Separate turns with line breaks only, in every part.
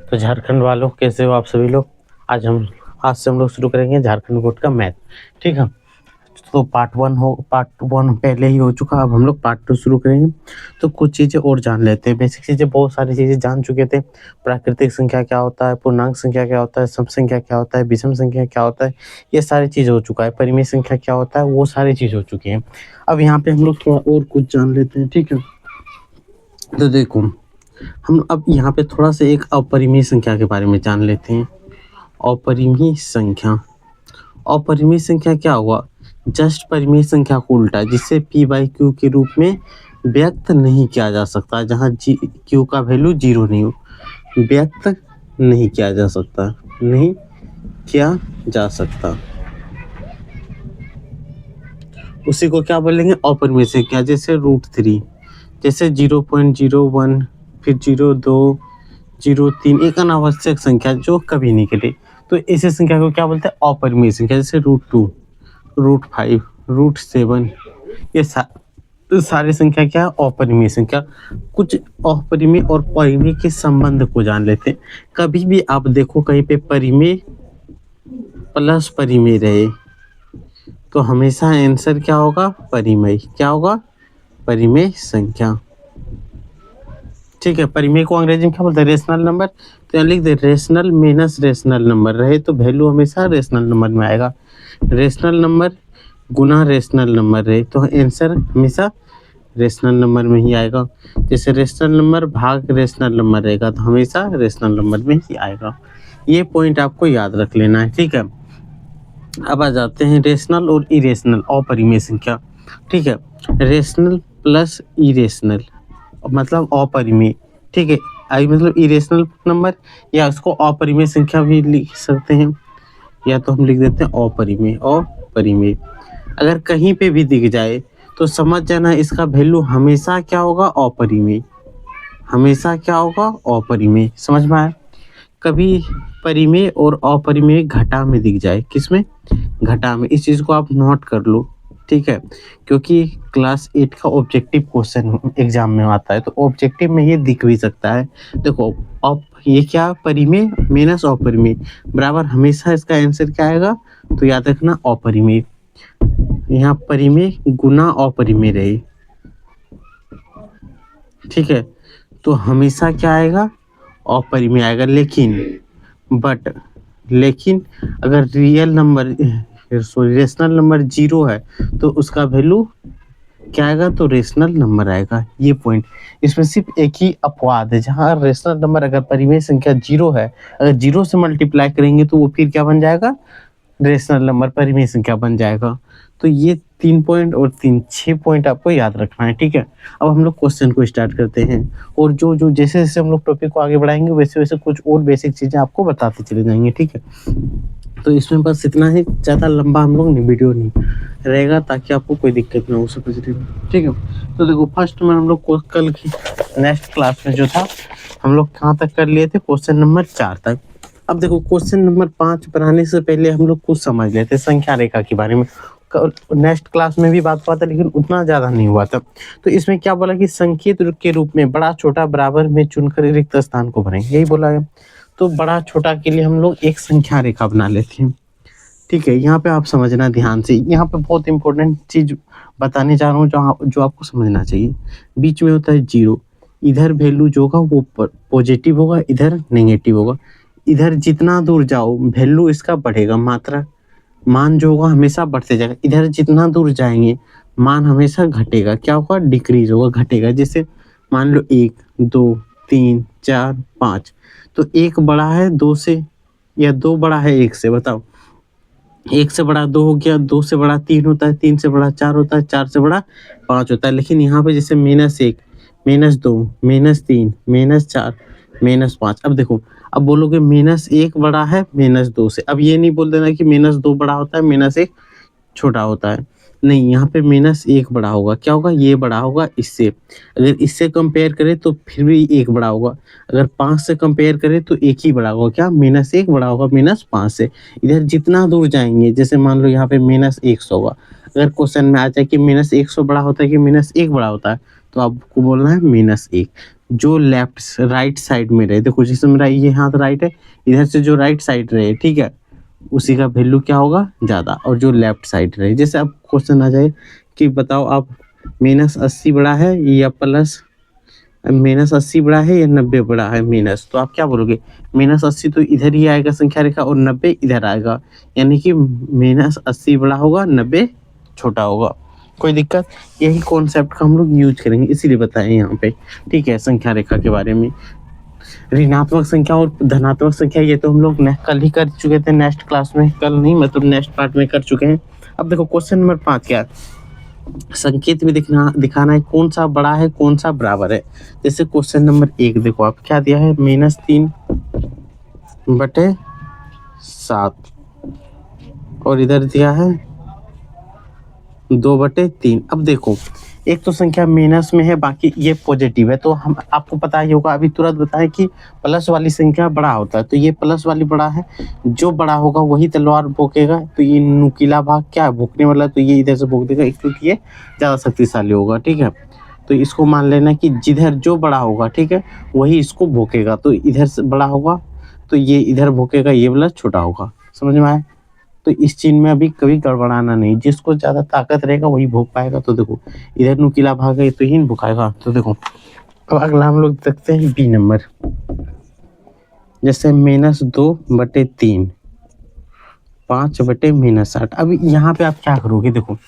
तो झारखंड वालों कैसे हो आप सभी लोग। आज से हम लोग शुरू करेंगे झारखंड बोर्ड का मैथ। ठीक है, तो पार्ट वन पहले ही हो चुका, अब हम लोग पार्ट 2 शुरू करेंगे। तो कुछ चीज़ें और जान लेते हैं। बेसिक चीज़ें, बहुत सारी चीज़ें जान चुके थे। प्राकृतिक संख्या क्या होता है, पूर्णांक संख्या क्या होता है, सम संख्या क्या होता है, विषम संख्या क्या होता है, ये सारी चीज़ हो चुका है। परिमेय संख्या क्या होता है, वो सारी चीज़ हो चुकी है। अब यहाँ पे हम लोग थोड़ा और कुछ जान लेते हैं। ठीक है, तो देखो, हम अब यहाँ पे थोड़ा सा एक अपरिमेय संख्या के बारे में जान लेते हैं। अपरिमेय संख्या, अपरिमेय संख्या क्या हुआ, जस्ट परिमेय संख्या को उल्टा, जिसे p/q के रूप में व्यक्त नहीं किया जा सकता, जहाँ q का वैल्यू 0 नहीं हो, व्यक्त नहीं किया जा सकता, नहीं किया जा सकता, उसी को क्या बोलेंगे, अपरिमेय संख्या। जैसे √3, जैसे 0.01, फिर 0.2, 0.3, एक अनावश्यक संख्या जो कभी नहीं घटे, तो ऐसी संख्या को क्या बोलते हैं, अपरिमेय संख्या। जैसे √2, √5, √7, ये सारी संख्या क्या है, अपरिमेय संख्या। कुछ अपरिमेय और परिमेय के संबंध को जान लेते हैं। कभी भी आप देखो कहीं पे परिमेय प्लस परिमेय रहे तो हमेशा आंसर क्या होगा, परिमेय। क्या होगा, परिमेय संख्या। ठीक है, परिमेय को अंग्रेजी में क्या बोलते हैं, रेशनल नंबर। तो यहाँ लिख दे, रेशनल माइनस रेशनल नंबर रहे तो वैल्यू हमेशा रेशनल नंबर में आएगा। रेशनल नंबर गुना रेशनल नंबर रहे तो आंसर हमेशा रेशनल नंबर में ही आएगा। जैसे रेशनल नंबर भाग रेशनल नंबर रहेगा तो हमेशा रेशनल नंबर में ही आएगा। ये पॉइंट आपको याद रख लेना है। ठीक है, अब आ जाते हैं रेशनल और इरेशनल अपरिमेय संख्या। ठीक है, रेशनल प्लस इरेशनल मतलब अपरिमेय। ठीक है, आई मतलब इरेशनल नंबर, या उसको अपरिमेय संख्या भी लिख सकते हैं, या तो हम लिख देते हैं अपरिमेय। अपरिमेय अगर कहीं पे भी दिख जाए तो समझ जाना इसका वैल्यू हमेशा क्या होगा, अपरिमेय। हमेशा क्या होगा, अपरिमेय। समझ में आया। कभी परिमेय और अपरिमेय घटा में दिख जाए, किसमें, घटा में, इस चीज़ को आप नोट कर लो। ठीक है, क्योंकि क्लास 8 का ऑब्जेक्टिव क्वेश्चन एग्जाम में आता है, तो ऑब्जेक्टिव में ये दिख भी सकता है। देखो, अब ये क्या, परिमेय माइनस अपरिमेय बराबर, हमेशा इसका आंसर क्या आएगा, तो याद रखना अपरिमेय। यहाँ परिमेय गुना अपरिमेय रहे, ठीक है, तो हमेशा क्या आएगा, अपरिमेय आएगा। लेकिन अगर रियल नंबर रेशनल नंबर 0 है तो उसका वैल्यू क्या आएगा, तो रेशनल नंबर आएगा। ये पॉइंट, इसमें सिर्फ एक ही अपवाद है, जहाँ रेशनल नंबर अगर परिमेय संख्या 0 है, अगर 0 से मल्टीप्लाई करेंगे तो वो फिर क्या बन जाएगा, रेशनल नंबर परिमेय संख्या बन जाएगा। तो ये 3 पॉइंट और 6 पॉइंट आपको याद रखना है। ठीक है, अब हम लोग क्वेश्चन को स्टार्ट करते हैं, और जो जैसे जैसे हम लोग टॉपिक को आगे बढ़ाएंगे वैसे वैसे कुछ और बेसिक चीज़ें आपको बताते चले जाएंगे। ठीक है, तो इसमें बस इतना ही, ज़्यादा लंबा हम लोग वीडियो नहीं रहेगा ताकि आपको कोई दिक्कत ना हो सके। ठीक है, तो देखो फर्स्ट में हम लोग कल की नेक्स्ट क्लास में जो था हम लोग कहाँ तक कर लिए थे, क्वेश्चन नंबर 4 तक। अब देखो क्वेश्चन नंबर 5 बनाने से पहले हम लोग कुछ समझ लेते हैं संख्या रेखा के बारे में। नेक्स्ट क्लास में भी बात हुआ था लेकिन उतना ज़्यादा नहीं हुआ था। तो इसमें क्या बोला कि संकेत के रूप में बड़ा छोटा बराबर में चुनकर रिक्त स्थान को भरें, यही बोला है। तो बड़ा छोटा के लिए हम लोग एक संख्या रेखा बना लेते हैं। ठीक है, यहाँ पे आप समझना ध्यान से, यहाँ पे बहुत इंपॉर्टेंट चीज बताने जा रहा हूँ जो आपको समझना चाहिए। बीच में होता है 0, इधर वैल्यू जो होगा वो पॉजिटिव होगा, इधर नेगेटिव होगा। इधर जितना दूर जाओ वैल्यू इसका बढ़ेगा, मात्रा मान जो होगा हमेशा बढ़ते जाएगा। इधर जितना दूर जाएंगे मान हमेशा घटेगा, क्या होगा, डिक्रीज होगा, घटेगा। जैसे मान लो 1, 2, 3, 4, 5, तो 1 बड़ा है 2 से, या 2 बड़ा है 1 से, बताओ। 1 से बड़ा 2 हो गया, 2 से बड़ा 3 होता है, 3 से बड़ा 4 होता है, 4 से बड़ा 5 होता है। लेकिन यहाँ पे जैसे -1, -2, -3, -4, -5। अब देखो, अब बोलोगे -1 बड़ा है -2 से। अब ये नहीं बोल देना कि -2 बड़ा होता है -1 छोटा होता है, नहीं, यहाँ पे -1 बड़ा होगा, क्या होगा, ये बड़ा होगा इससे। अगर इससे कंपेयर करें तो फिर भी 1 बड़ा होगा। अगर 5 से कंपेयर करें तो 1 ही बड़ा होगा, क्या, -1 बड़ा होगा -5 से। इधर जितना दूर जाएंगे, जैसे मान लो यहाँ पे -100 होगा, अगर क्वेश्चन में आ जाए कि -100 बड़ा होता है कि -1 बड़ा होता है, तो आपको बोलना है -1। जो लेफ्ट राइट साइड में रहे, देखो जिसमें मेरा ये हाथ राइट है, इधर से जो राइट साइड रहे, ठीक है, उसी का वैल्यू क्या होगा, ज़्यादा। और जो लेफ्ट साइड रहे, जैसे अब क्वेश्चन आ जाए कि बताओ आप -80 बड़ा है या प्लस -80 बड़ा है या 90 बड़ा है माइनस, तो आप क्या बोलोगे, -80 तो इधर ही आएगा संख्या रेखा और 90 इधर आएगा, यानी कि -80 बड़ा होगा, 90 छोटा होगा। कोई दिक्कत? यही कॉन्सेप्ट का हम लोग यूज करेंगे, इसीलिए बताएं यहाँ पे, ठीक है, संख्या रेखा के बारे में। ऋणात्मक संख्या और धनात्मक संख्या ये तो हम लोग कल ही कर चुके थे, नेक्स्ट क्लास में, कल नहीं मतलब नेक्स्ट पार्ट में कर चुके हैं। अब देखो क्वेश्चन नंबर 5 क्या है, संकेत में दिखाना है कौन सा बड़ा है कौन सा बराबर है। जैसे क्वेश्चन नंबर 1 देखो आप क्या दिया है, -3/7 और इधर दिया है 2/3। अब देखो एक तो संख्या माइनस में है, बाकी ये पॉजिटिव है, तो हम आपको पता ही होगा, अभी तुरंत बताएं कि प्लस वाली संख्या बड़ा होता है, तो ये प्लस वाली बड़ा है, जो बड़ा होगा वही तलवार भोंकेगा, तो ये नुकीला भाग क्या है, भोंकने वाला, तो ये इधर से भोंक देगा, क्योंकि ये ज़्यादा शक्तिशाली होगा, ठीक है। तो इसको मान लेना कि जिधर जो बड़ा होगा, ठीक है, वही इसको भोंकेगा, तो इधर से बड़ा होगा तो ये इधर भोंकेगा, ये वाला छोटा होगा, समझ में आया। तो इस चीज में अभी कभी गड़बड़ाना नहीं, जिसको ज्यादा ताकत रहेगा वही भोग पाएगा। तो देखो इधर नुकीला भाग है तो ही भुकाएगा। तो देखो अब अगला हम लोग देखते हैं बी नंबर, जैसे -2/3 5/-8। अब यहाँ पे आप क्या करोगे, देखो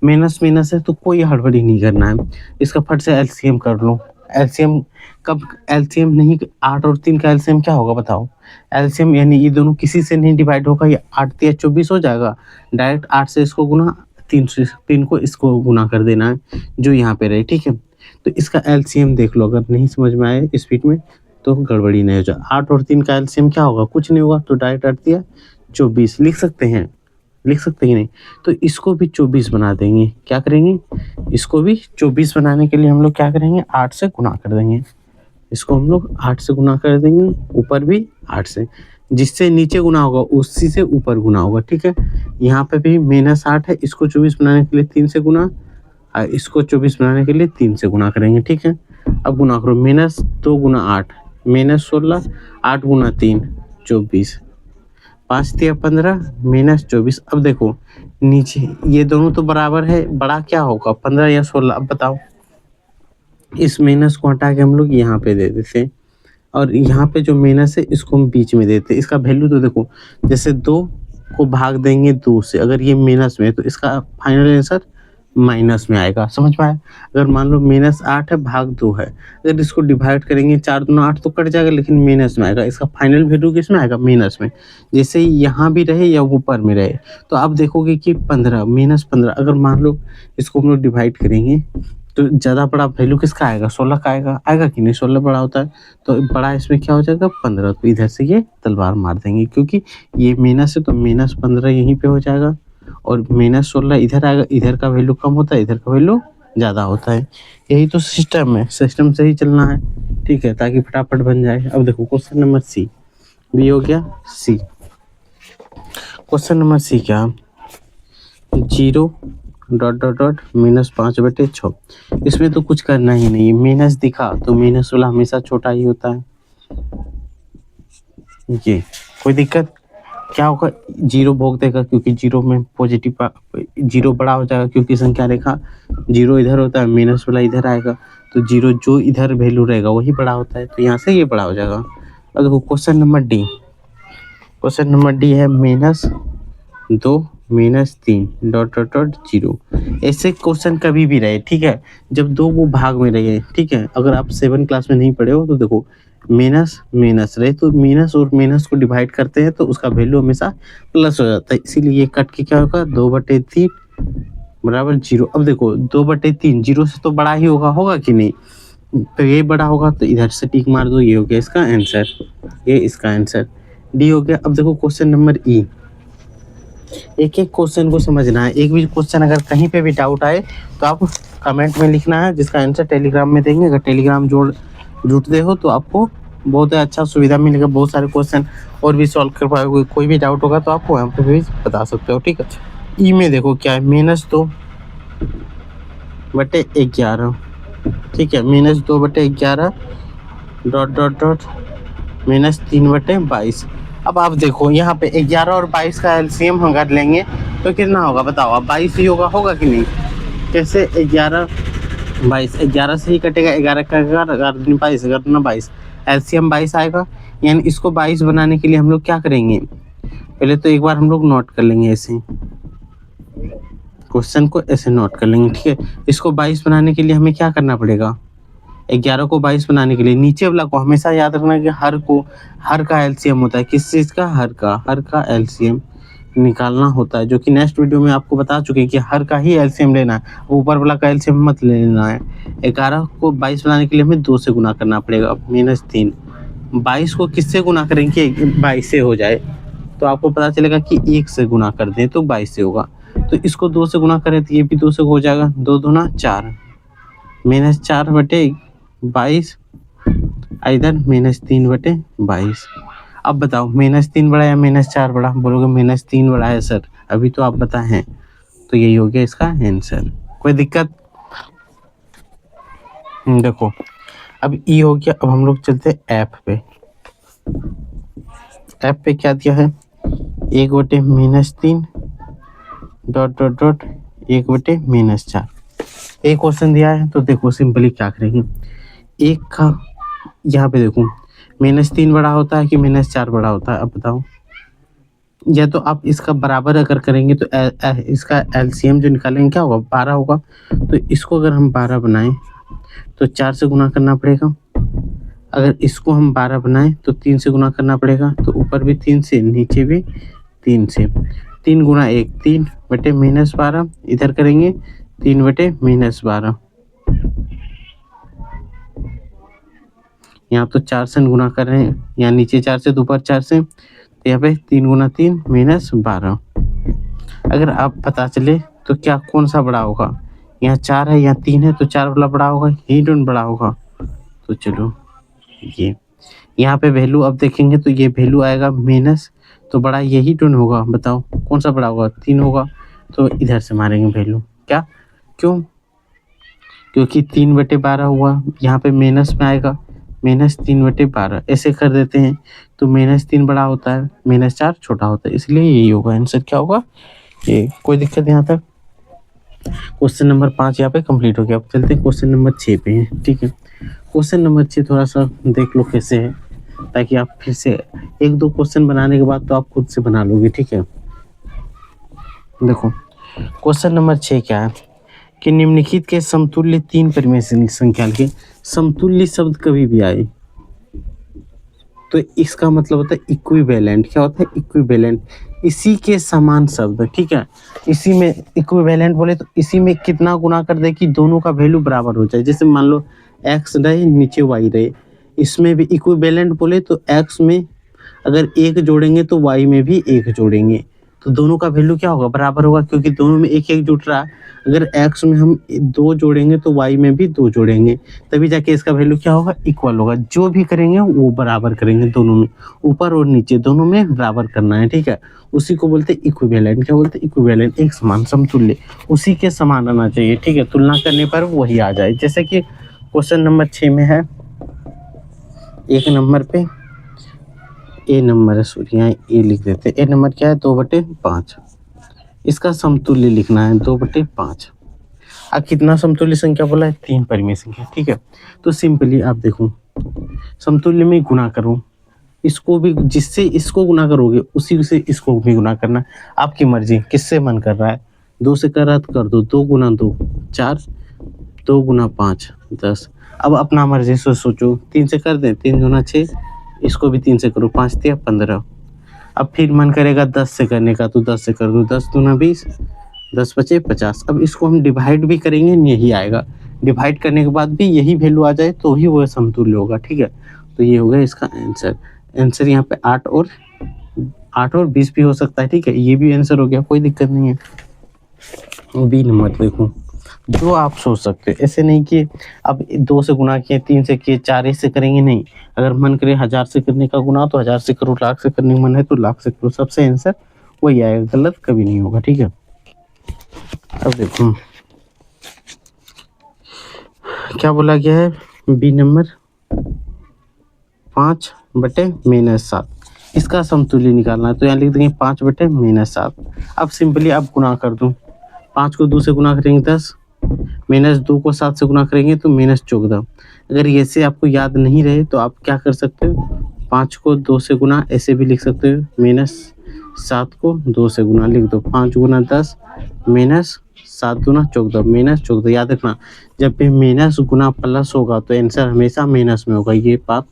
माइनस माइनस है तो कोई हड़बड़ी नहीं करना है, इसका फट से एलसीएम कर लो। एलसीएम कब, एलसीएम नहीं, 8 और 3 का एलसीएम क्या होगा बताओ, एलसीएम यानी ये दोनों किसी से नहीं डिवाइड होगा, ये 8 या 24 हो जाएगा, डायरेक्ट 8 से इसको गुना, 3 को इसको गुना कर देना है जो यहाँ पे रहे, ठीक है। तो इसका एलसीएम देख लो, अगर नहीं समझ में आए स्पीड में तो गड़बड़ी नहीं हो जाए। 8 और 3 का एलसीएम क्या होगा, कुछ नहीं होगा, तो डायरेक्ट 8 दिया 24 लिख सकते हैं, लिख सकते हैं नहीं, तो इसको भी 24 बना देंगे। क्या करेंगे, इसको भी 24 बनाने के लिए हम लोग क्या करेंगे, 8 से गुना कर देंगे, इसको हम लोग 8 से गुना कर देंगे, ऊपर भी 8 से, जिससे नीचे गुना होगा उसी से ऊपर गुना होगा, ठीक है। यहाँ पे भी -8 है, इसको 24 बनाने के लिए 3 से गुना, और इसको 24 बनाने के लिए 3 से गुना करेंगे, ठीक है। अब गुना करो, -2 गुना 8 -16, 8 गुना 3 24, 5 तिया 15 -24। अब देखो नीचे ये दोनों तो बराबर है, बड़ा क्या होगा 15 या 16, अब बताओ। इस माइनस को हटा के हम लोग यहाँ पे दे देते, और यहाँ पे जो माइनस है इसको हम बीच में देते। इसका वैल्यू तो देखो, जैसे 2 को भाग देंगे 2 से, अगर ये माइनस में है तो इसका फाइनल आंसर माइनस में आएगा, समझ पाए। अगर मान लो -8 है भाग 2 है, अगर इसको डिवाइड करेंगे 4 दूना 8 तो कट जाएगा, लेकिन माइनस में आएगा, इसका फाइनल वैल्यू किस में आएगा, माइनस में। जैसे यहाँ भी रहे या ऊपर में रहे, तो आप देखोगे कि 15 -15, अगर मान लो इसको हम लोग डिवाइड करेंगे तो ज़्यादा बड़ा वैल्यू किसका आएगा, 16 का आएगा, आएगा कि नहीं, 16 बड़ा होता है, तो बड़ा इसमें क्या हो जाएगा 15, तो इधर से ये तलवार मार देंगे, क्योंकि ये माइनस है तो -15 यहीं पे हो जाएगा, और -16 इधर आएगा, इधर का वैल्यू कम होता है, इधर का वैल्यू ज़्यादा होता है। यही तो सिस्टम है, सिस्टम से ही चलना है, ठीक है, ताकि फटाफट बन जाए। अब देखो क्वेश्चन नंबर सी, बी हो गया, सी क्वेश्चन नंबर सी क्या, 0 ... -5/6। इसमें तो कुछ करना ही नहीं है, माइनस दिखा तो माइनस वाला हमेशा छोटा ही होता है, ये कोई दिक्कत। क्या होगा, 0 भोग देगा, क्योंकि 0 में पॉजिटिव, 0 बड़ा हो जाएगा, क्योंकि संख्या रेखा 0 इधर होता है, माइनस वाला इधर आएगा, तो 0 जो इधर वैल्यू रहेगा वही बड़ा होता है, तो यहाँ से ये बड़ा हो जाएगा। अब देखो question number D, question number D है -2 -3 ... 0। ऐसे क्वेश्चन कभी भी रहे, ठीक है, जब दो वो भाग में रहे, ठीक है। अगर आप 7 क्लास में नहीं पढ़े हो तो देखो माइनस माइनस रहे, तो माइनस और माइनस को डिवाइड करते हैं तो उसका वैल्यू हमेशा प्लस हो जाता है, इसीलिए ये कट के क्या होगा 2/3 बराबर 0। अब देखो 2/3 0 से तो बड़ा ही होगा, होगा कि नहीं, तो ये बड़ा होगा, तो इधर से टिक मार दो, ये हो गया इसका आंसर, ये इसका आंसर डी हो गया। अब देखो क्वेश्चन नंबर ई, एक एक क्वेश्चन को समझना है, एक भी क्वेश्चन अगर कहीं पे भी डाउट आए तो आप कमेंट में लिखना है, जिसका आंसर टेलीग्राम में देंगे। अगर टेलीग्राम जुड़ते हो तो आपको बहुत अच्छा सुविधा मिलेगा, बहुत सारे क्वेश्चन और भी सॉल्व कर पाओगे, कोई भी डाउट होगा तो आप वहाँ पे भी बता सकते हो, ठीक है। ई में देखो क्या है, -2/11, ठीक है, -2/11 डॉट डॉट डॉट -3/22। अब आप देखो यहाँ पे 11 और 22 का एलसीएम हम कर लेंगे तो कितना होगा बताओ आप, 22 ही होगा कि नहीं। कैसे 11 22, 11 से ही कटेगा, 11 का 11 दूनी 22, 11 दूना 22, एलसीएम 22 आएगा। यानी इसको 22 बनाने के लिए हम लोग क्या करेंगे, पहले तो एक बार हम लोग नोट कर लेंगे ऐसे, क्वेश्चन को ऐसे नोट कर लेंगे, ठीक है। इसको 22 बनाने के लिए हमें क्या करना पड़ेगा, 11 को 22 बनाने के लिए नीचे वाला को हमेशा याद रखना कि हर का एलसीएम होता है। किस चीज़ का, हर का एलसीएम निकालना होता है, जो कि नेक्स्ट वीडियो में आपको बता चुके हैं कि हर का ही एलसीएम लेना है, ऊपर वाला का एलसीएम मत लेना है। 11 को 22 बनाने के लिए हमें 2 से गुना करना पड़ेगा, -3। 22 को किससे गुना करेंगे, 22 से हो जाए तो आपको पता चलेगा कि 1 से गुना कर दें तो 22 से होगा। तो इसको 2 से गुना करें तो ये भी 2 से हो जाएगा, 2 दूना 4, -4/22 इधर -3/22। अब बताओ -3 बड़ा या -4 बड़ा, बोलोगे -3 बड़ा है सर, अभी तो आप बताए हैं, तो यही हो गया इसका आंसर। कोई दिक्कत, देखो अब ई हो गया। अब हम लोग चलते हैं ऐप पे। ऐप पे क्या दिया है, 1/-3 डॉट डॉट डॉट 1/-4। एक क्वेश्चन दिया है तो देखो सिंपली क्या करेंगे, एक का यहाँ पे देखो -3 बड़ा होता है कि -4 बड़ा होता है, अब बताओ। या तो आप इसका बराबर अगर करेंगे तो इसका एलसीएम जो निकालेंगे क्या होगा, 12 होगा। तो इसको अगर हम 12 बनाएं तो 4 से गुना करना पड़ेगा। अगर इसको हम 12 बनाएं तो 3 से गुना करना पड़ेगा, तो ऊपर भी 3 से नीचे भी 3 से। 3 गुना 1 3/-12, इधर करेंगे 3/-12। यहाँ तो 4 से गुना कर रहे हैं, यहाँ नीचे 4 से तो ऊपर 4 से, तो यहाँ पे 3 गुना 3 -12। अगर आप पता चले तो क्या कौन सा बड़ा होगा, यहाँ 4 है यहाँ 3 है, तो 4 वाला बड़ा होगा, यही टोन बड़ा होगा। तो चलो ये यहाँ पे वैल्यू अब देखेंगे तो ये वैल्यू आएगा माइनस, तो बड़ा यही टोन होगा, बताओ कौन सा बड़ा होगा, 3 होगा। तो इधर से मारेंगे वैल्यू, क्या क्यों, क्योंकि 3/12 हुआ, यहाँ पे माइनस में आएगा -3/12, ऐसे कर देते हैं। तो -3 बड़ा होता है, -4 छोटा होता है, इसलिए यही होगा आंसर, क्या होगा ये। कोई दिक्कत यहाँ तक। क्वेश्चन नंबर 5 यहाँ पे कंप्लीट हो गया। अब चलते हैं क्वेश्चन नंबर 6 पे हैं, ठीक है। क्वेश्चन नंबर 6 थोड़ा सा देख लो कैसे है, ताकि आप फिर से 1-2 क्वेश्चन बनाने के बाद तो आप खुद से बना लोगे, ठीक है। देखो क्वेश्चन नंबर 6 क्या है कि निम्नलिखित के समतुल्य 3 परिमेय संख्या के समतुल्य शब्द कभी भी आए तो इसका मतलब होता है इक्विवेलेंट। क्या होता है, इक्विवेलेंट, इसी के समान शब्द, ठीक है। इसी में इक्विवेलेंट बोले तो इसी में कितना गुना कर दे कि दोनों का वैल्यू बराबर हो जाए। जैसे मान लो x रहे नीचे y रहे, इसमें भी इक्विवेलेंट बोले तो x में अगर 1 जोड़ेंगे तो y में भी 1 जोड़ेंगे, तो दोनों का वैल्यू क्या होगा, बराबर होगा, क्योंकि दोनों में 1-1 जुट रहा है। अगर x में हम 2 जोड़ेंगे तो y में भी 2 जोड़ेंगे, तभी जाके इसका वैल्यू क्या होगा, इक्वल होगा। जो भी करेंगे वो बराबर करेंगे, दोनों में ऊपर और नीचे दोनों में बराबर करना है, ठीक है। उसी को बोलते इक्विवेलेंट। क्या बोलते, इक्विवेलेंट, एक समान, समतुल्य, उसी के समान आना चाहिए, ठीक है। तुलना करने पर वही आ जाए। जैसे कि क्वेश्चन नंबर 6 में है, 1 नंबर पे ए नंबर है, सॉरी यहाँ ए लिख देते हैं। ए नंबर क्या है, 2/5, इसका समतुल्य लिखना है 2/5। अब कितना समतुल्य संख्या बोला है, 3 परिमेय संख्या, ठीक है। तो सिंपली आप देखो समतुल्य में गुना करो, इसको भी जिससे इसको गुना करोगे उसी से इसको भी गुना करना, आपकी मर्जी, किससे मन कर रहा है। 2 से कर रहा है तो कर दो, 2 गुना 2 4, 2 गुना 5 10। अब अपना मर्जी से सोचो, 3 से कर दें, 3 गुना 6, इसको भी 3 से करो, 5 3 15। अब फिर मन करेगा 10 से करने का तो 10 से कर दो, 10 दूना 20, 10 बचे 50। अब इसको हम डिवाइड भी करेंगे, यही आएगा। डिवाइड करने के बाद भी यही वैल्यू आ जाए तो ही वो समतुल्य होगा, ठीक है। तो ये हो गया इसका आंसर। आंसर यहाँ पे 8 और 20 भी हो सकता है, ठीक है। ये भी आंसर हो गया, कोई दिक्कत नहीं है। बी नंबर देखो, जो आप सोच सकते हो, ऐसे नहीं कि अब 2 से गुना किए, 3 से किए, 4 से करेंगे, नहीं। अगर मन करे 1000 से करने का गुना तो 1000 से करो, लाख से करने का मन है तो लाख से करो, सबसे आंसर वही आएगा, गलत कभी नहीं होगा, ठीक है। अब देखो क्या बोला गया है, बी नंबर 5/-7, इसका समतुल्य निकालना है। तो यहाँ लिख देंगे 5/-7। अब सिंपली आप गुना कर दो, 5 को 2 से गुना करेंगे 10, -2 को 7 से गुना करेंगे तो -14। अगर ऐसे आपको याद नहीं रहे तो आप क्या कर सकते हो, 5 को 2 से गुना ऐसे भी लिख सकते हो, -7 को 2 से गुना लिख दो, 5 गुना 10 -7 दूना 14, -14। याद रखना, जब भी माइनस गुना प्लस होगा तो आंसर हमेशा माइनस में होगा, ये बात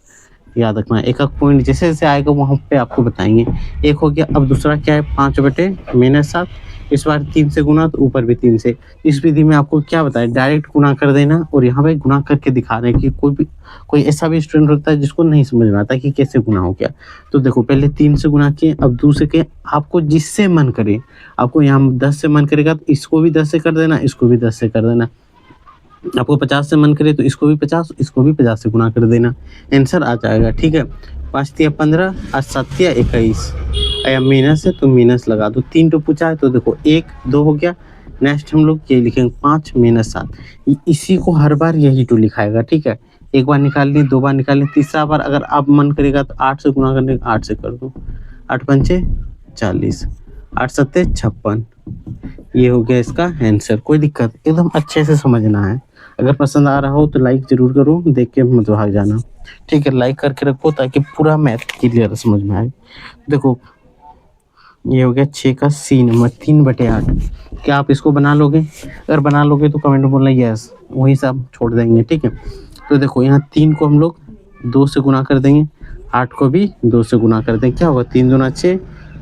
याद रखना। एक एक पॉइंट जैसे जैसे आएगा वहाँ पे आपको बताएंगे। एक हो गया, अब दूसरा क्या है, 5/-7, इस बार 3 से गुना तो ऊपर भी 3 से। इस विधि में आपको क्या बताया, डायरेक्ट गुना कर देना और यहाँ पे गुना करके दिखा रहे हैं कि कोई ऐसा भी स्टूडेंट होता है जिसको नहीं समझ में आता कि कैसे गुना हो गया। तो देखो पहले 3 से गुना किए, अब 2 से किए, आपको जिससे मन करे, आपको यहाँ 10 से मन करेगा तो इसको भी 10 से कर देना, इसको भी 10 से कर देना। आपको 50 से मन करे तो इसको भी 50, इसको भी 50 से गुना कर देना, आंसर आ जाएगा। ठीक है, 5×3 = 15 और 7×21, या माइनस है तो माइनस लगा दो। 3 तो पूछा है तो देखो 1 2 हो गया। नेक्स्ट हम लोग ये लिखेंगे 5 - 7, इसी को हर बार यही टू लिखाएगा। ठीक है, एक बार निकाल लिए, 2 बार निकाल लिए, तीसरा बार अगर आप मन करेगा तो 8 से गुना करने, 8 से कर दो, 8×5 = 40, 8×7 = 56। ये हो गया इसका आंसर। कोई दिक्कत, एकदम अच्छे से समझना है। अगर पसंद आ रहा हो तो लाइक जरूर करो, देख के मत भाग जाना। ठीक है, लाइक करके रखो ताकि पूरा मैथ क्लियर समझ में आए। देखो ये हो गया 6 का सी नंबर, 3/8। क्या आप इसको बना लोगे? अगर बना लोगे तो कमेंट में बोलना यस, वही सब छोड़ देंगे। ठीक है, तो देखो यहाँ 3 को हम लोग 2 से गुना कर देंगे, 8 को भी 2 से गुना कर देंगे। क्या होगा, 3 दूना 6,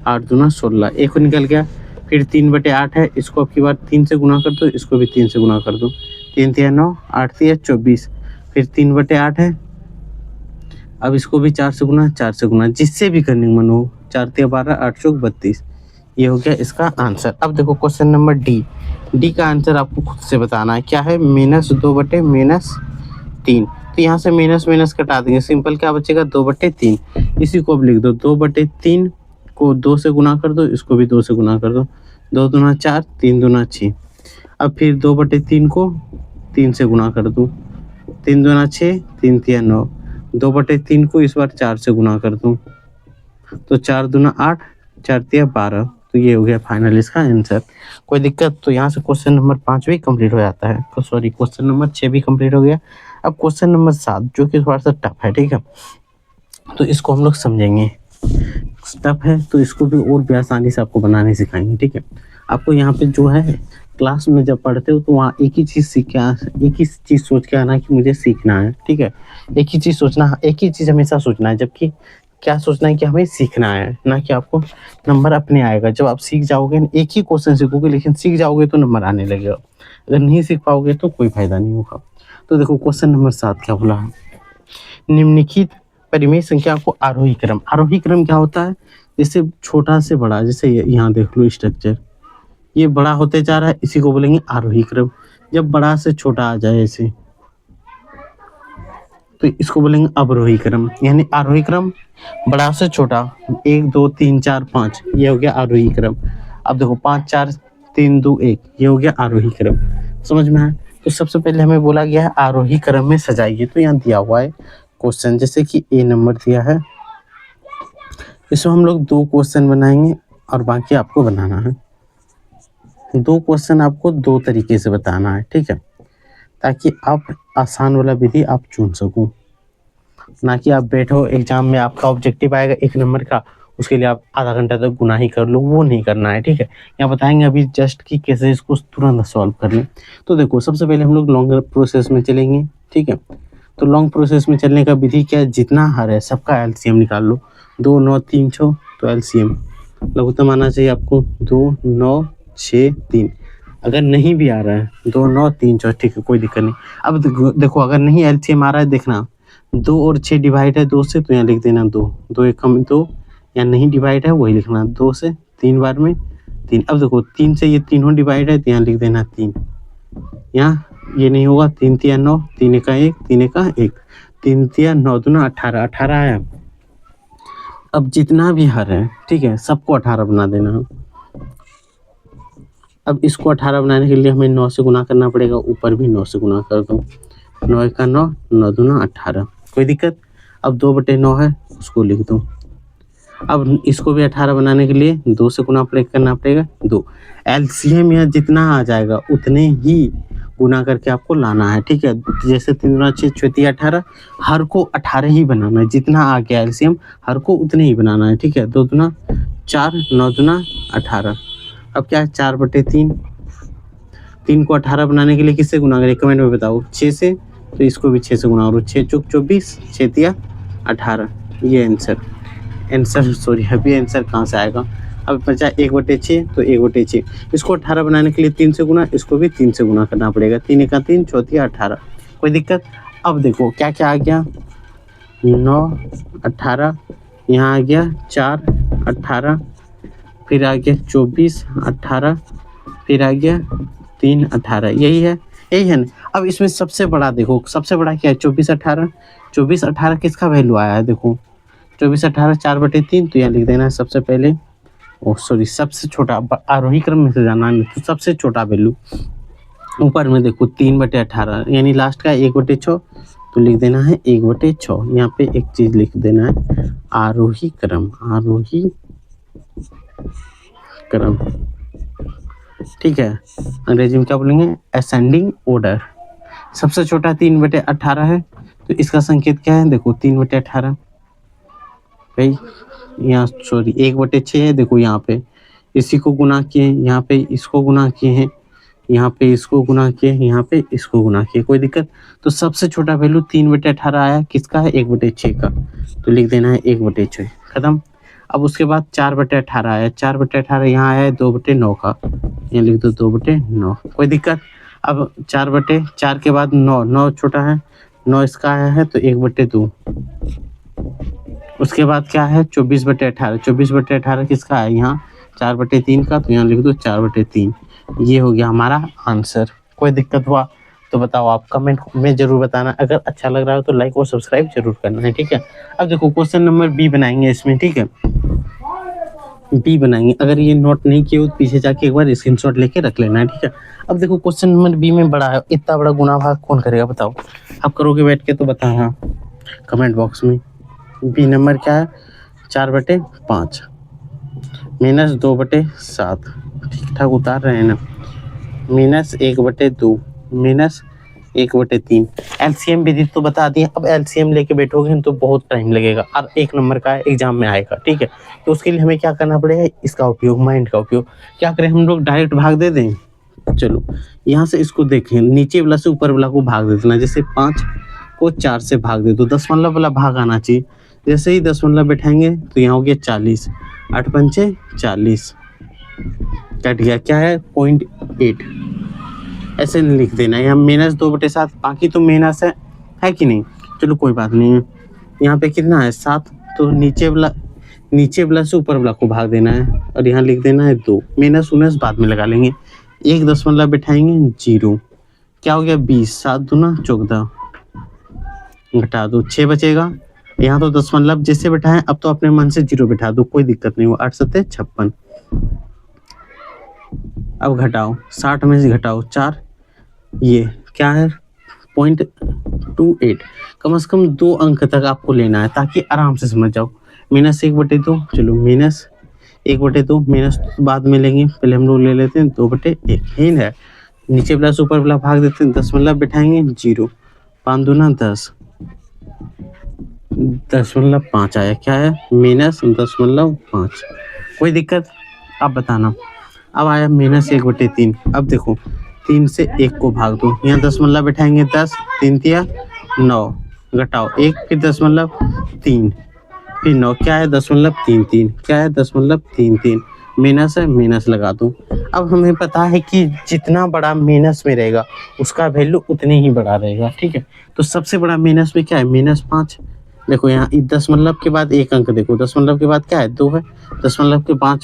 8 दूना 16, एक निकल गया। फिर 3/8 है, इसको अब की बार 3 से गुना कर दो, इसको भी 3 से गुना कर दो, 3 × 9, 8 × 24, फिर 3/8 है। अब इसको भी 4 से गुना, 4 से गुना, जिससे भी करने का मन हो, 4 × 12, 8 × 32। ये हो गया इसका आंसर। अब देखो क्वेश्चन नंबर डी का आंसर आपको खुद से बताना है। क्या है, -2/-3। तो यहाँ से माइनस माइनस कटा देंगे, सिंपल क्या बचेगा, 2/3। इसी को अब लिख दो, 2/3 को 2 से गुना कर दो, इसको भी 2 से गुना कर दो, 2 दूना 4, 3 दूना 6। अब फिर 2/3 को 3 से गुना कर दूँ, 3 दूना 6, 3 × 9, 2/3 को इस बार 4 से गुना कर दूँ तो 4 दूना 8, 4 × 12। तो ये हो गया फाइनल इसका आंसर। कोई दिक्कत, तो यहाँ से क्वेश्चन नंबर 5 भी कंप्लीट हो जाता है, तो सॉरी क्वेश्चन नंबर 6 भी कंप्लीट हो गया। अब क्वेश्चन नंबर 7 जो कि थोड़ा सा टफ है। ठीक है, तो इसको हम लोग समझेंगे, टफ है तो इसको भी और भी आसानी से आपको बनाने सिखाएंगे। ठीक है, आपको यहाँ पे जो है क्लास में जब पढ़ते हो तो वहाँ एक ही चीज़ सोच के आना कि मुझे सीखना है। ठीक है, एक ही चीज़ सोचना, एक ही चीज़ हमेशा सोचना है, जबकि क्या सोचना है कि हमें सीखना है, ना कि आपको नंबर अपने आएगा। जब आप सीख जाओगे, एक ही क्वेश्चन सीखोगे लेकिन सीख जाओगे तो नंबर आने लगेगा, अगर नहीं सीख पाओगे तो कोई फायदा नहीं होगा। तो देखो क्वेश्चन नंबर 7 क्या बोला है, निम्नलिखित परिमेय संख्या को आरोही क्रम। आरोही क्रम क्या होता है, जैसे छोटा से बड़ा, जैसे यहाँ देख लो स्ट्रक्चर, ये बड़ा होते जा रहा है, इसी को बोलेंगे आरोही क्रम। जब बड़ा से छोटा आ जाए ऐसे तो इसको बोलेंगे अवरोही क्रम। यानी आरोही क्रम बड़ा से छोटा, 1 2 3 4 5, ये हो गया आरोही क्रम। अब देखो 5 4 3 2 1, ये हो गया आरोही क्रम। समझ में आया? तो सबसे पहले हमें बोला गया है आरोही क्रम में सजाइए। तो यहाँ दिया हुआ है क्वेश्चन, जैसे कि ए नंबर दिया है, इसमें हम लोग 2 क्वेश्चन बनाएंगे और बाकी आपको बनाना है। 2 क्वेश्चन आपको 2 तरीके से बताना है। ठीक है, ताकि आप आसान वाला विधि आप चुन सको, ना कि आप बैठो एग्जाम में आपका ऑब्जेक्टिव आएगा 1 नंबर का, उसके लिए आप आधा घंटा तक गुना ही कर लो, वो नहीं करना है। ठीक है, यहाँ बताएंगे अभी जस्ट कि कैसे इसको तुरंत सॉल्व कर लें। तो देखो सबसे पहले हम लोग लॉन्ग प्रोसेस में चलेंगे। ठीक है, तो लॉन्ग प्रोसेस में चलने का विधि क्या है, जितना हर है सबका एलसीएम निकाल लो। 2 9 3 6, तो एलसीएम लघुत्तम आना चाहिए आपको, 2 9 6 3। अगर नहीं भी आ रहा है 2 9 3 4, ठीक है कोई दिक्कत नहीं। अब देखो अगर नहीं एलसीएम आ रहा है, देखना 2 और 6 डिवाइड है 2 से, तो यहाँ लिख देना 2, 2 1 कम 2, यहाँ नहीं डिवाइड है वही लिखना, 2 से 3 बार में 3। अब देखो 3 से ये तीनों डिवाइड है तो यहाँ लिख देना 3, यहाँ ये नहीं होगा, 3 × 9, 3 × 1, 3 × 1, 3 × 9 दूना 18, 18 आया। अब जितना भी हर है, ठीक है, सबको 18 बना देना है। अब इसको 18 बनाने के लिए हमें 9 से गुना करना पड़ेगा, ऊपर भी 9 से गुना कर दो, 9 का 9, 9 दूना 18। कोई दिक्कत? अब 2/9 है, उसको लिख दूँ। अब इसको भी 18 बनाने के लिए 2 से गुना करना पड़ेगा 2। एलसीएम यहाँ जितना आ जाएगा उतने ही गुना करके आपको लाना है, ठीक है? जैसे 3 दूना 6, 6 तिया 18, हर को 18 ही बनाना है। जितना आ गया एलसीएम हर को उतने ही बनाना है, ठीक है? 2 दूना 4, 9 दूना 18। अब क्या है 4/3। 3 को 18 बनाने के लिए किससे गुना करें कमेंट में बताओ? 6 से, तो इसको भी 6 से गुना करो। 6 चौक 24, 6 तिया 18। ये आंसर सॉरी अभी आंसर कहाँ से आएगा? अब बचा 1/6, तो 1/6 इसको 18 बनाने के लिए 3 से गुना, इसको भी 3 से गुना करना पड़ेगा। 3 का 3, 4 तिया 18। कोई दिक्कत? अब देखो क्या क्या आ गया, 9 18, यहाँ आ गया 4 18, फिर आ गया 24 18, फिर आ गया 3 18। यही है ना? अब इसमें सबसे बड़ा देखो, सबसे बड़ा क्या है? 24 18। 24 18 किसका वैल्यू आया है? देखो 24 18 4/3, तो यहाँ लिख देना है सबसे पहले, सॉरी सबसे छोटा, आरोही क्रम में से जाना है तो सबसे छोटा वैल्यू ऊपर में देखो 3/18, यानी लास्ट का 1/6, तो लिख देना है 1/6। यहाँ पे एक चीज लिख देना है, आरोही क्रम, ठीक है? अंग्रेजी में क्या बोलेंगे? Ascending order. सबसे छोटा 3/18 है, तो इसका संकेत क्या है? देखो 3/18 भाई, यहाँ सॉरी 1/6 है। देखो यहाँ पे इसी को गुना किए, यहाँ पे इसको गुना किए हैं, यहाँ पे इसको गुना किए, यहाँ पे इसको गुना किए। कोई दिक्कत? तो सबसे छोटा वैल्यू 3/18 आया, किसका है? 1/6 का, तो लिख देना है 1/6। खत्म। अब उसके बाद 4/18 आया, 4/18 यहाँ आया है 2/9 का, यहाँ लिख दो 2/9। कोई दिक्कत? अब 4/4 के बाद 9, 9 छोटा है, 9 इसका आया है तो 1/2। उसके बाद क्या है? 24/18, 24/18 किसका है? यहाँ 4/3 का, तो यहाँ लिख दो 4/3। ये हो गया हमारा आंसर। कोई दिक्कत हुआ तो बताओ, आप कमेंट में जरूर बताना। अगर अच्छा लग रहा हो तो लाइक और सब्सक्राइब जरूर करना है, ठीक है? अब देखो क्वेश्चन नंबर बी बनाएंगे इसमें, ठीक है? बी बनाएंगे। अगर ये नोट नहीं किए हो तो पीछे जाके एक बार स्क्रीनशॉट लेके रख लेना है, ठीक है? अब देखो क्वेश्चन नंबर बी में बड़ा है, इतना बड़ा गुना भाग कौन करेगा बताओ? आप करोगे बैठ के तो बताना कमेंट बॉक्स में। बी नंबर क्या है? 4/5 माइनस 2/7, ठीक ठाक उतार रहे हैं ना? Minus 1/2 minus 1/3। एलसीएम विधि तो बता दिए। अब एलसीएम लेके बैठोगे तो बहुत टाइम लगेगा और 1 नंबर का एग्जाम में आएगा, ठीक है? तो उसके लिए हमें क्या करना पड़ेगा? इसका उपयोग, माइंड का उपयोग। क्या करें हम लोग? डायरेक्ट भाग दे दें? चलो यहाँ से इसको देखें, नीचे वाला से ऊपर वाला को भाग दे देना। जैसे 5 को 4 से भाग दे दो, 10 वाला भाग आना चाहिए। जैसे ही 10 बैठाएंगे तो यहाँ हो गया 40, 8 पंचे 40, कट गया। क्या है? 0.8। ऐसे लिख देना है। यहाँ -2/7, बाकी तो माइनस है कि नहीं? चलो कोई बात नहीं है। यहाँ पे कितना है? 7, तो नीचे वाला से ऊपर वाला को भाग देना है और यहाँ लिख देना है 2। माइनस उन्नीस बाद में लगा लेंगे। 1 दशमलव बैठाएंगे 0, क्या हो गया? 20, 7 दूना 14, घटा दो 6 बचेगा। यहाँ तो दशमलव जैसे बैठाएं, अब तो अपने मन से 0 बैठा दो, कोई दिक्कत नहीं हो। 8 सत्ते 56। अब घटाओ, 60 में से घटाओ 4, ये क्या है? 0.28। कम से कम 2 अंक तक आपको लेना है ताकि आराम से समझ जाओ। -1/2, चलो -1/2, माइनस बाद में लेंगे, पहले हम लोग ले लेते हैं 2/1। ही है, नीचे वाला से ऊपर वाला भाग देते हैं, दशमलव बैठाएंगे 0, 5 दूना 10, 0.5 आया। क्या है? -0.5। कोई दिक्कत? आप बताना। अब आया -1/3। अब देखो 3 से 1 को भाग दो, यहाँ दशमलव बैठाएंगे 10, 3 तिया 9, घटाओ 1, फिर 0.3, फिर 9, क्या है? 0.33, क्या है? 0.33। माइनस है, माइनस लगा दो। अब हमें पता है कि जितना बड़ा माइनस में रहेगा उसका वैल्यू उतने ही बड़ा रहेगा, ठीक है? तो सबसे बड़ा माइनस में क्या है? -5। देखो यहाँ दशमलव के बाद 1 अंक देखो, दशमलव के बाद क्या है? 2 है, दशमलव के बाद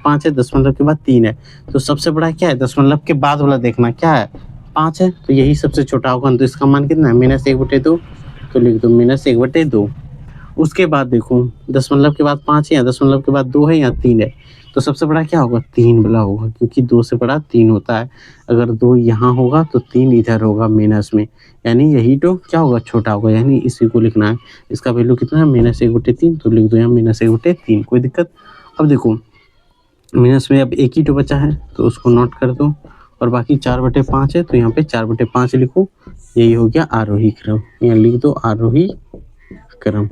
5 है, दशमलव के बाद 3 है। तो सबसे बड़ा क्या है? दशमलव के बाद वाला देखना, क्या है? 5 है, तो यही सबसे छोटा होगा। तो इसका मान कितना है? -1/2, तो लिख दो -1/2। उसके बाद देखो दशमलव के बाद 5 है, या दशमलव के बाद 2 है, या 3 है, तो सबसे बड़ा क्या होगा, 3 वाला होगा, क्योंकि 2 से बड़ा 3 होता है। अगर 2 यहाँ होगा तो 3 इधर होगा माइनस में, यानी यही तो क्या होगा, छोटा होगा, यानी इसी को लिखना है। इसका वैल्यू कितना है, -1/3, तो लिख दो यहाँ -1/3, कोई दिक्कत। अब देखो माइनस में अब एक ही तो बचा है, तो उसको नोट कर दो, और बाकी 4/5 है, तो यहाँ पे 4/5 लिखो। यही हो गया आरोही क्रम, यहाँ लिख दो आरोही क्रम।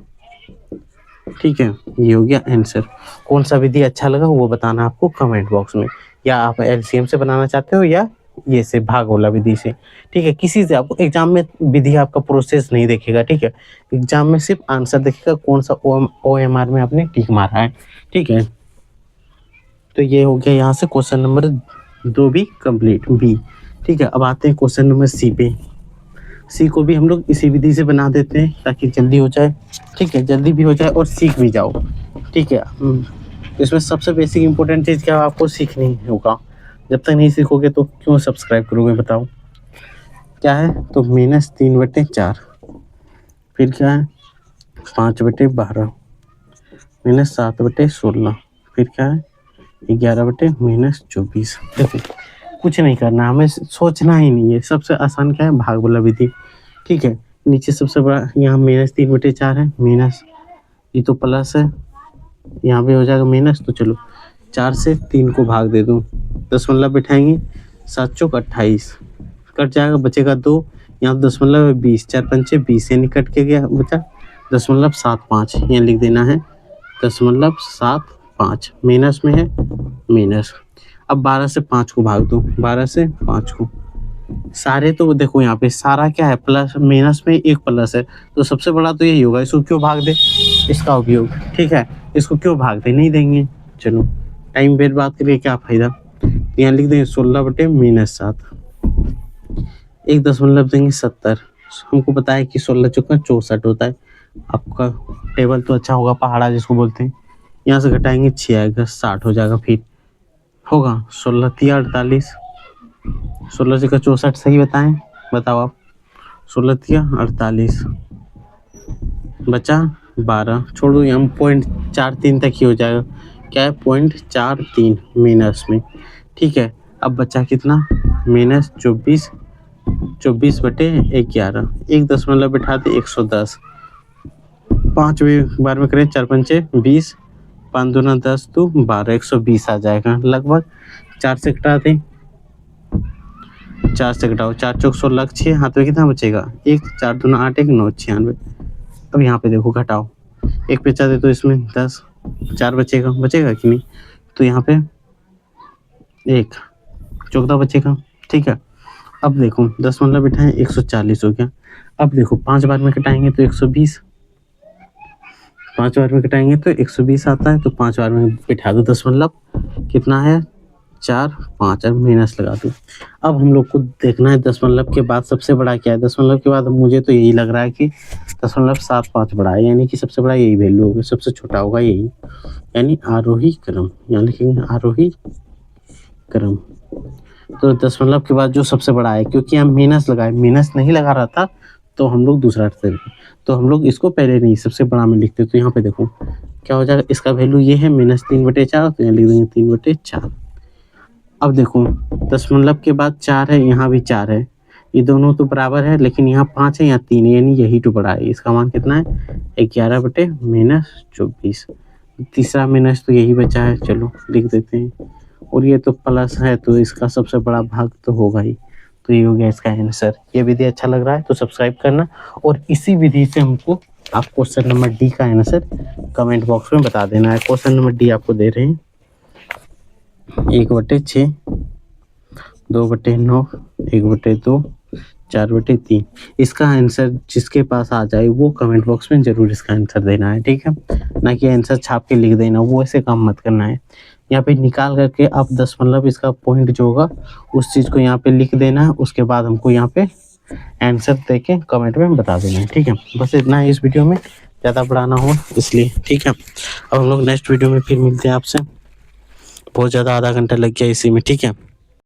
ठीक है, ये हो गया आंसर। कौन सा विधि अच्छा लगा वो बताना आपको कमेंट बॉक्स में, या आप एलसीएम से बनाना चाहते हो या ये से भाग वाला विधि से। ठीक है, किसी से आपको एग्जाम में विधि आपका प्रोसेस नहीं देखेगा। ठीक है, एग्जाम में सिर्फ आंसर देखेगा, कौन सा OMR में आपने टिक मारा है। ठीक है, तो ये हो गया यहाँ से क्वेश्चन नंबर 2 भी कंप्लीट बी। ठीक है, अब आते हैं क्वेश्चन नंबर सी पे। सी को भी हम लोग इसी विधि से बना देते हैं ताकि जल्दी हो जाए। ठीक है, जल्दी भी हो जाए और सीख भी जाओ। ठीक है, इसमें सबसे बेसिक इंपॉर्टेंट चीज़ क्या आपको सीखनी होगा। जब तक नहीं सीखोगे तो क्यों सब्सक्राइब करोगे बताओ। क्या है, तो -3/4, फिर क्या है 5/12, -7/16, फिर क्या है 11/-24। देखो कुछ नहीं करना, हमें सोचना ही नहीं है। सबसे आसान क्या है, भाग वाला विधि। ठीक है, नीचे सबसे बड़ा यहाँ -3/4 है, माइनस ये तो प्लस है, यहाँ पे हो जाएगा माइनस। तो चलो 4 से 3 को भाग दे दूँ, 10 बिठाएंगे, 7 चौक 28, कट जाएगा, बचेगा 2, यहाँ 10 20, 4 पंचे 20, यानी कट के गया, बचा 10.75, यहाँ लिख देना है 10.75, माइनस में है माइनस। अब 12 से 5 को भाग दो, 12 से 5 को, सारे तो देखो यहाँ पे सारा क्या है, प्लस, माइनस में एक प्लस है, तो सबसे बड़ा तो यही होगा, इसको क्यों भाग दे, इसका उपयोग। ठीक है, इसको क्यों भाग दे, नहीं देंगे। चलो टाइम बर्बाद करके क्या फायदा, यहाँ लिख देंगे 16/-7, एक दशमलव देंगे 70। हमको पता है कि 16 चौका 64 होता है। आपका टेबल तो अच्छा होगा, पहाड़ा जिसको बोलते हैं। यहाँ से घटाएंगे 6 आएगा, 60 हो जाएगा, फिर होगा 16×3 = 48, 16 से 64 सही बताएं, बताओ आप। 16 तिया 48, बचा 12, छोड़ दो, यहाँ 0.43 तक ही हो जाएगा। क्या है 0.43 माइनस में। ठीक है, अब बचा कितना, -24, 24/11, एक दशमलव बैठा दे 110, 5 बार में करें, 4 पंचे 20, 5 दूना 10, तो 12, 120 आ जाएगा लगभग। 4 से घटा दें, 4 से घटाओ, 4 चौक 16, 6 हाथ में कितना बचेगा, 1, 4 दूना 8, 1 9, 96। अब यहाँ पे देखो घटाओ, एक बचा दे तो इसमें 10, 4 बचेगा, बचेगा कि नहीं, तो यहाँ पे 1 14 बचेगा। ठीक है, अब देखो 10 बिठाएं, 140 हो गया। अब देखो 5 बार में घटाएंगे तो 120, 5 बार में घटाएंगे तो 120 आता है, तो 5 बार में बिठा दो दशमलव, कितना है 4, 5, अब माइनस लगा दो। अब हम लोग को देखना है दशमलव के बाद सबसे बड़ा क्या है। दशमलव के बाद मुझे तो यही लग रहा है कि 0.75 बड़ा है, यानी कि सबसे बड़ा यही वैल्यू होगा, सबसे छोटा होगा यही, यानी आरोही क्रम। यहाँ लिखेंगे आरोही क्रम। तो दशमलव के बाद जो सबसे बड़ा है, क्योंकि हम माइनस लगाए, माइनस नहीं लगा रहा था तो हम लोग दूसरा करते, तो हम लोग इसको पहले नहीं सबसे बड़ा में लिखते। तो यहाँ पे देखो क्या हो जाएगा, इसका वैल्यू ये है -3/4, तो यहाँ लिख देंगे 3/4। अब देखो दशमलव के बाद 4 है, यहाँ भी 4 है, ये दोनों तो बराबर है, लेकिन यहाँ 5 है, यहाँ 3 है, यानी यही तो बड़ा है। इसका मान कितना है 11/-24, तीसरा माइनस तो यही बचा है, चलो लिख देते हैं। और ये तो प्लस है, तो इसका सबसे बड़ा भाग तो होगा ही, तो ये हो गया इसका आंसर। ये विधि अच्छा लग रहा है तो सब्सक्राइब करना, और इसी विधि से हमको आप क्वेश्चन नंबर डी का आंसर कमेंट बॉक्स में बता देना है। क्वेश्चन नंबर डी आपको दे रहे हैं 1/6, 2/9, 1/2, 4/3। इसका आंसर जिसके पास आ जाए वो कमेंट बॉक्स में जरूर इसका आंसर देना है। ठीक है, ना कि आंसर छाप के लिख देना, वो ऐसे काम मत करना है। यहाँ पे निकाल करके आप दशमलव इसका पॉइंट जो होगा उस चीज़ को यहाँ पे लिख देना है, उसके बाद हमको यहाँ पे आंसर दे के कमेंट में बता देना है। ठीक है, बस इतना है इस वीडियो में, ज़्यादा बड़ा ना हो इसलिए। ठीक है, अब हम लोग नेक्स्ट वीडियो में फिर मिलते हैं आपसे। बहुत ज़्यादा आधा घंटा लग गया इसी में। ठीक है।